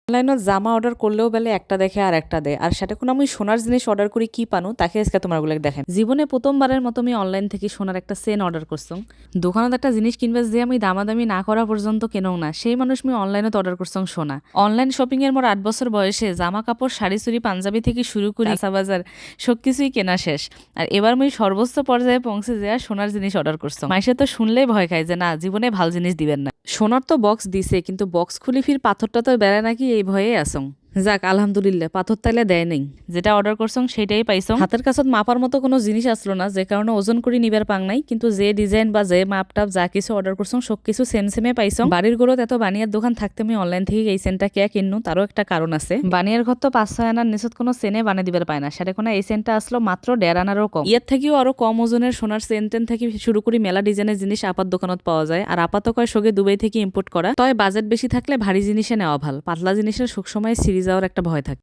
অনলাইনত জামা অর্ডার করলেও বেলে একটা দেখে আর একটা দেয়, আর সেটা কোনো আমি সোনার জিনিস অর্ডার করি কি পানো তাকে আজকে তোমার গুলো দেখেন। জীবনে প্রথমবারের মতো আমি অনলাইন থেকে সোনার একটা চেন অর্ডার করছাম। দোকানত একটা জিনিস কিনবে যে আমি দামাদামি না করা পর্যন্ত কেনও না, সেই মানুষ আমি অনলাইনত অর্ডার করছাম সোনা। অনলাইন শপিং এর মোর 8 বছর বয়সে জামা কাপড় শাড়ি চুরি পাঞ্জাবি থেকে শুরু করি কাঁচা বাজার সবকিছুই কেনা শেষ। আর এবার আমি সর্বোচ্চ পর্যায়ে পৌঁছে যে সোনার জিনিস অর্ডার করছাম। মাইসে তো শুনলেই ভয় খায় যে না জীবনে ভালো জিনিস দিবেন না। সোনার তো বক্স দিছে, কিন্তু বক্স খুলি ফির পাথরটা তো বেড়ায় নাকি এই ভয়ে আসং। যাক আলহামদুলিল্লাহ পাথর তাইলে দেয় নেই, যেটা অর্ডার করছং সেটাই পাইছং। হাতের কাছত মাপার মতো কোনো জিনিস আসলো না, যে কারণে ওজন করে নিবার পাং নাই, কিন্তু যে ডিজাইন বা যে মাপটাপ যা কিছু অর্ডার করছং সব কিছু সেম সেমে পাইছং। বাড়ির গড়ত এত বানিয়ার দোকান থাকতে আমি অনলাইন থেকে এই সেন্টটা কে কিননু তারও একটা কারণ আছে। বানিয়ার ঘর তো 5-6 আনার নিচত কোনো সেনে বানিয়ে দিবার পায় না, সেটা কোনো এই সেন্টটা আসলো মাত্র 1.5 আনারও কম। ইয়ার থেকেও আরো কম ওজনের সোনার সেন টেন থেকে শুরু করি মেলা ডিজাইনের জিনিস আপাত দোকানত পাওয়া যায়। আর আপাত কয় সঙ্গে দুবাই থেকে ইম্পোর্ট করা, তবে বাজেট বেশি থাকলে ভারী জিনিসে নেওয়া ভাল, পাতলা জিনিসের সবসময় সিরিজ যাওয়ার একটা ভয় থাকে।